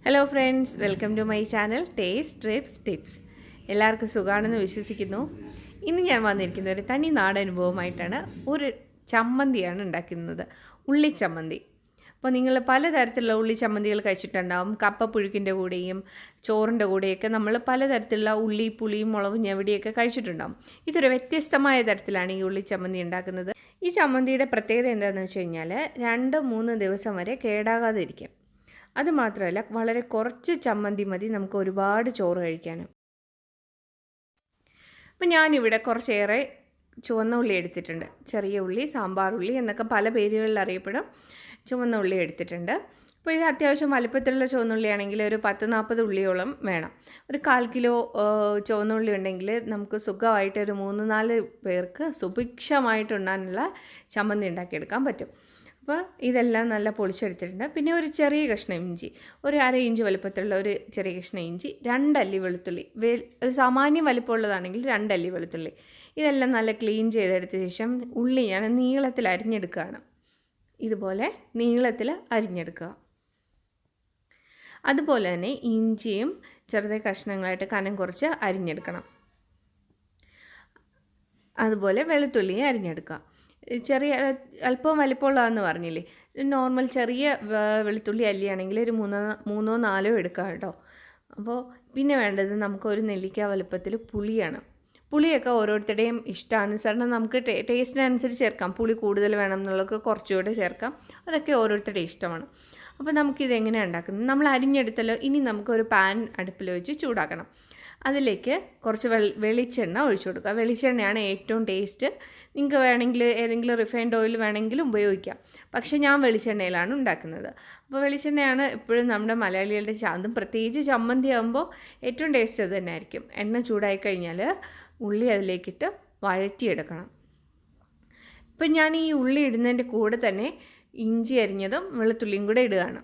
Hello friends, welcome to my channel taste trips tips. എല്ലാവർക്കും സുഖമാണെന്ന് വിശ്വസിക്കുന്നു. ഇന്ന് ഞാൻ വന്നിരിക്കുന്ന ഒരു തനി നാടൻ അനുഭവമായിട്ടാണ്. ഒരു ചമ്മന്തിയാണ് ഉണ്ടാക്കുന്നത്, ഉള്ളി ചമ്മന്തി. അപ്പോൾ നിങ്ങൾ പലതരത്തിലുള്ള ഉള്ളി ചമ്മന്തികൾ കഴിച്ചിട്ടുണ്ടാവും. കപ്പപ്പുഴുക്കിൻ്റെ കൂടെയും ചോറിൻ്റെ കൂടെയൊക്കെ നമ്മൾ പലതരത്തിലുള്ള ഉള്ളി, പുളിയും, മുളകും, ഞെവിടിയൊക്കെ കഴിച്ചിട്ടുണ്ടാവും. ഇതൊരു വ്യത്യസ്തമായ തരത്തിലാണ് ഈ ഉള്ളി ചമ്മന്തി ഉണ്ടാക്കുന്നത്. ഈ ചമ്മന്തിയുടെ പ്രത്യേകത എന്താണെന്ന് വെച്ച് കഴിഞ്ഞാൽ 2-3 ദിവസം വരെ കേടാകാതെ ഇരിക്കും. അതുമാത്രമല്ല, വളരെ കുറച്ച് ചമ്മന്തി മതി നമുക്ക് ഒരുപാട് ചോറ് കഴിക്കാനും. അപ്പം ഞാനിവിടെ കുറച്ചേറെ ചുവന്ന ഉള്ളി എടുത്തിട്ടുണ്ട്. ചെറിയ ഉള്ളി, സാമ്പാർ ഉള്ളി എന്നൊക്കെ പല പേരുകളിൽ അറിയപ്പെടും. ചുവന്ന ഉള്ളി എടുത്തിട്ടുണ്ട്. അപ്പോൾ ഇത് അത്യാവശ്യം വലുപ്പത്തിലുള്ള ചുവന്നുള്ളിയാണെങ്കിൽ ഒരു 10-40 ഉള്ളിയോളം വേണം. ഒരു 1/4 കിലോ ചുവന്നുള്ളി ഉണ്ടെങ്കിൽ നമുക്ക് സുഖമായിട്ട് ഒരു 3-4 പേർക്ക് സുഭിക്ഷമായിട്ടുണ്ണാനുള്ള ചമ്മന്തി ഉണ്ടാക്കിയെടുക്കാൻ പറ്റും. അപ്പോൾ ഇതെല്ലാം നല്ല പൊളിച്ചെടുത്തിട്ടുണ്ട്. പിന്നെ ഒരു ചെറിയ കഷ്ണം ഇഞ്ചി, ഒരു 1/2 ഇഞ്ച് വലുപ്പത്തിലുള്ള ഒരു ചെറിയ കഷ്ണം ഇഞ്ചി, 2 അല്ലി വെളുത്തുള്ളി, ഒരു സാമാന്യം വലുപ്പമുള്ളതാണെങ്കിൽ 2 അല്ലി വെളുത്തുള്ളി. ഇതെല്ലാം നല്ല ക്ലീൻ ചെയ്തെടുത്ത ശേഷം ഉള്ളി ഞാൻ നീളത്തിൽ അരിഞ്ഞെടുക്കുകയാണ്. ഇതുപോലെ നീളത്തിൽ അരിഞ്ഞെടുക്കുക. അതുപോലെ തന്നെ ഇഞ്ചിയും ചെറുതായി കഷ്ണങ്ങളായിട്ട് കനം കുറച്ച് അരിഞ്ഞെടുക്കണം. അതുപോലെ വെളുത്തുള്ളിയും അരിഞ്ഞെടുക്കുക. ചെറിയ അല്പം വലിപ്പമുള്ളതെന്ന് പറഞ്ഞില്ലേ, നോർമൽ ചെറിയ വെളുത്തുള്ളി അല്ലിയാണെങ്കിൽ ഒരു 3-4 എടുക്കാം കേട്ടോ. അപ്പോൾ പിന്നെ വേണ്ടത് നമുക്ക് ഒരു നെല്ലിക്ക വലുപ്പത്തിൽ പുളിയാണ്. പുളിയൊക്കെ ഓരോരുത്തരുടെയും ഇഷ്ടാനുസരണം നമുക്ക് ടേസ്റ്റിനനുസരിച്ച് ചേർക്കാം. പുളി കൂടുതൽ വേണം എന്നുള്ളതൊക്കെ കുറച്ചുകൂടെ ചേർക്കാം. അതൊക്കെ ഓരോരുത്തരുടെ ഇഷ്ടമാണ്. അപ്പോൾ നമുക്കിതെങ്ങനെയാണ് ഉണ്ടാക്കുന്നത്? നമ്മൾ അരിഞ്ഞെടുത്തല്ലോ, ഇനി നമുക്കൊരു പാൻ അടുപ്പിൽ വെച്ച് ചൂടാക്കണം. അതിലേക്ക് കുറച്ച് വെളിച്ചെണ്ണ ഒഴിച്ചു കൊടുക്കുക. വെളിച്ചെണ്ണയാണ് ഏറ്റവും ടേസ്റ്റ്. നിങ്ങൾക്ക് വേണമെങ്കിൽ ഏതെങ്കിലും റിഫൈൻഡ് ഓയിൽ വേണമെങ്കിലും ഉപയോഗിക്കാം. പക്ഷേ ഞാൻ വെളിച്ചെണ്ണയിലാണ് ഉണ്ടാക്കുന്നത്. അപ്പോൾ വെളിച്ചെണ്ണയാണ് എപ്പോഴും നമ്മുടെ മലയാളികളുടെ അതും പ്രത്യേകിച്ച് ചമ്മന്തി ആകുമ്പോൾ ഏറ്റവും ടേസ്റ്റ് അത് തന്നെ ആയിരിക്കും. എണ്ണ ചൂടായി കഴിഞ്ഞാൽ ഉള്ളി അതിലേക്കിട്ട് വഴറ്റിയെടുക്കണം. ഇപ്പം ഞാൻ ഈ ഉള്ളി ഇടുന്നതിൻ്റെ കൂടെ തന്നെ ഇഞ്ചി അരിഞ്ഞതും വെളുത്തുള്ളിയും കൂടെ ഇടുകയാണ്.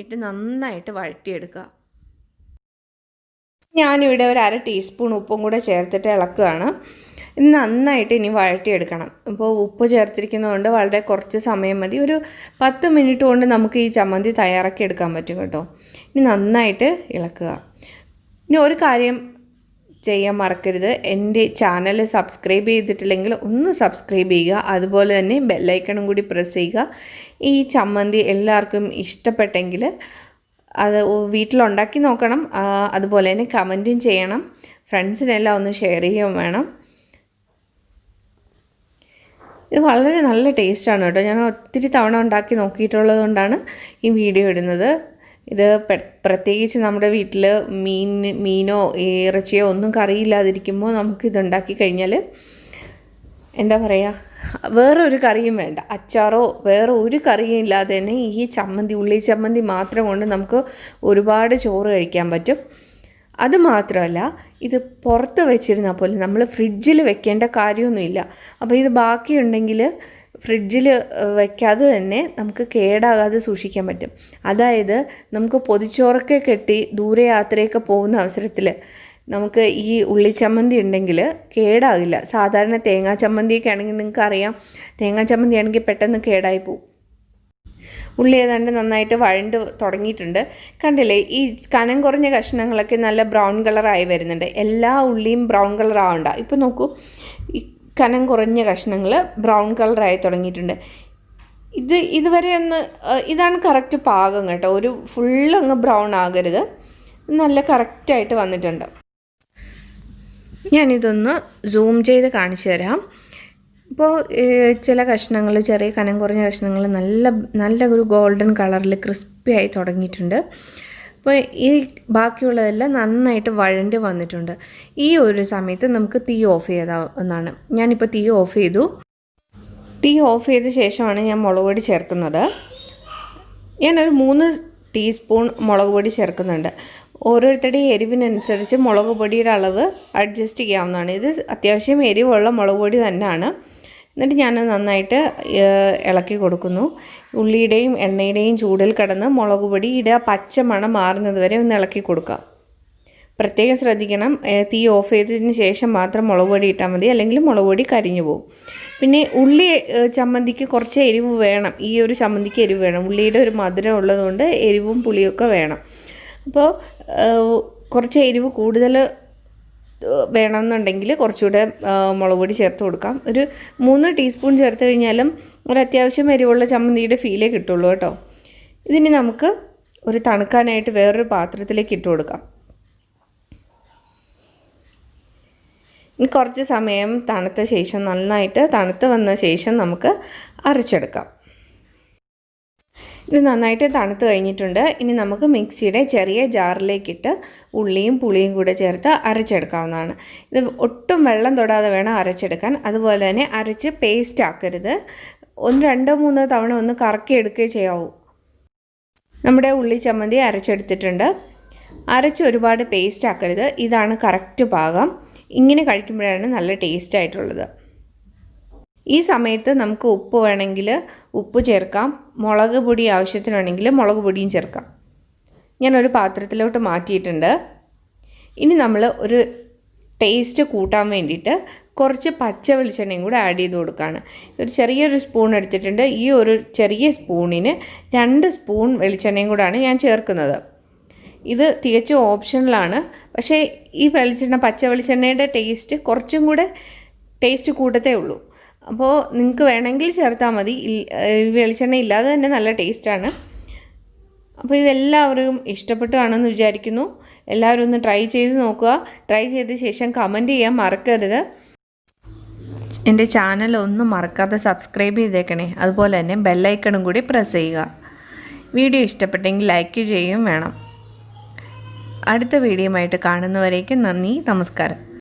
ഇട്ട് നന്നായിട്ട് വഴറ്റിയെടുക്കുക. ഞാനിവിടെ ഒരു 1/2 ടീസ്പൂൺ ഉപ്പും കൂടെ ചേർത്തിട്ട് ഇളക്കുകയാണ്. ഇത് നന്നായിട്ട് ഇനി വഴറ്റിയെടുക്കണം. ഇപ്പോൾ ഉപ്പ് ചേർത്തിരിക്കുന്നതുകൊണ്ട് വളരെ കുറച്ച് സമയം മതി. ഒരു 10 മിനിറ്റ് കൊണ്ട് നമുക്ക് ഈ ചമ്മന്തി തയ്യാറാക്കി എടുക്കാൻ പറ്റും കേട്ടോ. ഇനി നന്നായിട്ട് ഇളക്കുക. ഇനി ഒരു കാര്യം ചെയ്യാൻ മറക്കരുത്, എൻ്റെ ചാനൽ സബ്സ്ക്രൈബ് ചെയ്തിട്ടില്ലെങ്കിൽ ഒന്ന് സബ്സ്ക്രൈബ് ചെയ്യുക. അതുപോലെ തന്നെ ബെല്ലൈക്കണും കൂടി പ്രസ് ചെയ്യുക. ഈ ചമ്മന്തി എല്ലാവർക്കും ഇഷ്ടപ്പെട്ടെങ്കിൽ അത് വീട്ടിലുണ്ടാക്കി നോക്കണം. അതുപോലെ തന്നെ കമൻറ്റും ചെയ്യണം. ഫ്രണ്ട്സിനെല്ലാം ഒന്ന് ഷെയർ ചെയ്യുകയും വേണം. ഇത് വളരെ നല്ല ടേസ്റ്റാണ് കേട്ടോ. ഞാൻ ഒത്തിരി തവണ ഉണ്ടാക്കി നോക്കിയിട്ടുള്ളത് കൊണ്ടാണ് ഈ വീഡിയോ ഇടുന്നത്. ഇത് പ്രത്യേകിച്ച് നമ്മുടെ വീട്ടിൽ മീനോ ഇറച്ചിയോ ഒന്നും കറിയില്ലാതിരിക്കുമ്പോൾ നമുക്കിതുണ്ടാക്കി കഴിഞ്ഞാൽ എന്താ പറയുക, വേറെ ഒരു കറിയും വേണ്ട, അച്ചാറോ വേറെ ഒരു കറിയും ഇല്ലാതെ തന്നെ ഈ ചമ്മന്തി, ഉള്ളി ചമ്മന്തി മാത്രം കൊണ്ട് നമുക്ക് ഒരുപാട് ചോറ് കഴിക്കാൻ പറ്റും. അതുമാത്രമല്ല, ഇത് പുറത്ത് വെച്ചിരുന്നാൽ പോലും നമ്മൾ ഫ്രിഡ്ജിൽ വെക്കേണ്ട കാര്യമൊന്നുമില്ല. അപ്പോൾ ഇത് ബാക്കിയുണ്ടെങ്കിൽ ഫ്രിഡ്ജിൽ വയ്ക്കാതെ തന്നെ നമുക്ക് കേടാകാതെ സൂക്ഷിക്കാൻ പറ്റും. അതായത് നമുക്ക് പൊതിച്ചോറൊക്കെ കെട്ടി ദൂരെ യാത്രയൊക്കെ പോകുന്ന അവസരത്തിൽ നമുക്ക് ഈ ഉള്ളി ചമ്മന്തി ഉണ്ടെങ്കിൽ കേടാകില്ല. സാധാരണ തേങ്ങാ ചമ്മന്തിയൊക്കെ ആണെങ്കിൽ നിങ്ങൾക്ക് അറിയാം, തേങ്ങാ ചമ്മന്തി ആണെങ്കിൽ പെട്ടെന്ന് കേടായി പോകും. ഉള്ളി ഏതാണ്ട് നന്നായിട്ട് വഴണ്ട് തുടങ്ങിയിട്ടുണ്ട്. കണ്ടില്ലേ, ഈ കനം കുറഞ്ഞ കഷ്ണങ്ങളൊക്കെ നല്ല ബ്രൗൺ കളറായി വരുന്നുണ്ട്. എല്ലാ ഉള്ളിയും ബ്രൗൺ കളർ ആവണ്ട. ഇപ്പോൾ നോക്കൂ, ഈ കനം കുറഞ്ഞ കഷ്ണങ്ങൾ ബ്രൗൺ കളറായി തുടങ്ങിയിട്ടുണ്ട്. ഇതുവരെ ഇതാണ് കറക്റ്റ് പാകം കേട്ടോ. ഒരു ഫുള്ളങ്ങ് ബ്രൗൺ ആകരുത്. നല്ല കറക്റ്റായിട്ട് വന്നിട്ടുണ്ട്. ഞാനിതൊന്ന് സൂം ചെയ്ത് കാണിച്ചു തരാം. ഇപ്പോൾ ചില കഷ്ണങ്ങൾ, ചെറിയ കനം കുറഞ്ഞ കഷ്ണങ്ങൾ നല്ല ഒരു ഗോൾഡൻ കളറിൽ ക്രിസ്പി ആയി തുടങ്ങിയിട്ടുണ്ട്. അപ്പോൾ ഈ ബാക്കിയുള്ളതെല്ലാം നന്നായിട്ട് വഴണ്ട് വന്നിട്ടുണ്ട്. ഈ ഒരു സമയത്ത് നമുക്ക് തീ ഓഫ് ചെയ്താവുന്നതാണ്. ഞാനിപ്പോൾ തീ ഓഫ് ചെയ്തു. തീ ഓഫ് ചെയ്ത ശേഷമാണ് ഞാൻ മുളക് പൊടി ചേർക്കുന്നത്. ഞാനൊരു 3 ടീസ്പൂൺ മുളക് പൊടി ചേർക്കുന്നുണ്ട്. ഓരോരുത്തരുടെയും എരിവിനനുസരിച്ച് മുളക് പൊടിയുടെ അളവ് അഡ്ജസ്റ്റ് ചെയ്യാവുന്നതാണ്. ഇത് അത്യാവശ്യം എരിവുള്ള മുളക് പൊടി തന്നെയാണ്. എന്നിട്ട് ഞാൻ നന്നായിട്ട് ഇളക്കി കൊടുക്കുന്നു. ഉള്ളിയുടെയും എണ്ണയുടെയും ചൂടിൽ കിടന്ന് മുളക് പൊടിയുടെ പച്ച മണം മാറുന്നത് വരെ ഒന്ന് ഇളക്കി കൊടുക്കുക. പ്രത്യേകം ശ്രദ്ധിക്കണം, തീ ഓഫ് ചെയ്തതിന് ശേഷം മാത്രം മുളക് പൊടി ഇട്ടാൽ മതി, അല്ലെങ്കിൽ മുളക് പൊടി കരിഞ്ഞു പോകും. പിന്നെ ഉള്ളി ചമ്മന്തിക്ക് കുറച്ച് എരിവ് വേണം. ഈ ഒരു ചമ്മന്തിക്ക് എരിവ് വേണം. ഉള്ളിയുടെ ഒരു മധുരം ഉള്ളതുകൊണ്ട് എരിവും പുളിയൊക്കെ വേണം. അപ്പോൾ കുറച്ച് എരിവ് കൂടുതൽ വേണമെന്നുണ്ടെങ്കിൽ കുറച്ചുകൂടെ മുളക് പൊടി ചേർത്ത് കൊടുക്കാം. ഒരു 3 ടീസ്പൂൺ ചേർത്ത് കഴിഞ്ഞാലും ഒരു അത്യാവശ്യം എരിവുള്ള ചമ്മന്തിയുടെ ഫീലേ കിട്ടുള്ളൂ കേട്ടോ. ഇതിനി നമുക്ക് ഒരു തണുക്കാനായിട്ട് വേറൊരു പാത്രത്തിലേക്ക് ഇട്ട് കൊടുക്കാം. ഇനി കുറച്ച് സമയം തണുത്ത ശേഷം നന്നായിട്ട് തണുത്ത് വന്ന ശേഷം നമുക്ക് അരച്ചെടുക്കാം. ഇത് നന്നായിട്ട് തണുത്ത് കഴിഞ്ഞിട്ടുണ്ട്. ഇനി നമുക്ക് മിക്സിയുടെ ചെറിയ ജാറിലേക്കിട്ട് ഉള്ളിയും പുളിയും കൂടെ ചേർത്ത് അരച്ചെടുക്കാവുന്നതാണ്. ഇത് ഒട്ടും വെള്ളം തൊടാതെ വേണം അരച്ചെടുക്കാൻ. അതുപോലെ തന്നെ അരച്ച് പേസ്റ്റ് ആക്കരുത്. 2-3 തവണ ഒന്ന് കറക്കി എടുക്കുകയേ ചെയ്യാവൂ. നമ്മുടെ ഉള്ളി ചമ്മന്തി അരച്ചെടുത്തിട്ടുണ്ട്. അരച്ച് ഒരുപാട് പേസ്റ്റ് ആക്കരുത്. ഇതാണ് കറക്റ്റ് പാകം. ഇങ്ങനെ കഴിക്കുമ്പോഴാണ് നല്ല ടേസ്റ്റ് ആയിട്ടുള്ളത്. ഈ സമയത്ത് നമുക്ക് ഉപ്പ് വേണമെങ്കിൽ ഉപ്പ് ചേർക്കാം. മുളക് പൊടി ആവശ്യത്തിനാണെങ്കിൽ മുളക് പൊടിയും ചേർക്കാം. ഞാനൊരു പാത്രത്തിലോട്ട് മാറ്റിയിട്ടുണ്ട്. ഇനി നമ്മൾ ഒരു ടേസ്റ്റ് കൂട്ടാൻ വേണ്ടിയിട്ട് കുറച്ച് പച്ച വെളിച്ചെണ്ണയും കൂടെ ആഡ് ചെയ്ത് കൊടുക്കുകയാണ്. ഒരു ചെറിയൊരു സ്പൂൺ എടുത്തിട്ടുണ്ട്. ഈ ഒരു ചെറിയ സ്പൂണിന് 2 സ്പൂൺ വെളിച്ചെണ്ണയും കൂടാണ് ഞാൻ ചേർക്കുന്നത്. ഇത് തികച്ചും ഓപ്ഷണലാണ്. പക്ഷേ ഈ പച്ച വെളിച്ചെണ്ണയുടെ ടേസ്റ്റ് കുറച്ചും കൂടെ ടേസ്റ്റ് കൂട്ടത്തേ ഉള്ളൂ. അപ്പോൾ നിങ്ങൾക്ക് വേണമെങ്കിൽ ചേർത്താൽ മതി. വെളിച്ചെണ്ണ ഇല്ലാതെ തന്നെ നല്ല ടേസ്റ്റാണ്. അപ്പോൾ ഇതെല്ലാവരും ഇഷ്ടപ്പെട്ടു കാണുമെന്ന് വിചാരിക്കുന്നു. എല്ലാവരും ഒന്ന് ട്രൈ ചെയ്ത് നോക്കുക. ട്രൈ ചെയ്ത ശേഷം കമൻറ്റ് ചെയ്യാൻ മറക്കരുത്. എൻ്റെ ചാനൽ ഒന്നും മറക്കാതെ സബ്സ്ക്രൈബ് ചെയ്തേക്കണേ. അതുപോലെ തന്നെ ബെല്ലൈക്കണും കൂടി പ്രസ് ചെയ്യുക. വീഡിയോ ഇഷ്ടപ്പെട്ടെങ്കിൽ ലൈക്ക് ചെയ്യുകയും വേണം. അടുത്ത വീഡിയോയുമായിട്ട് കാണുന്നവരേക്കും നന്ദി, നമസ്കാരം.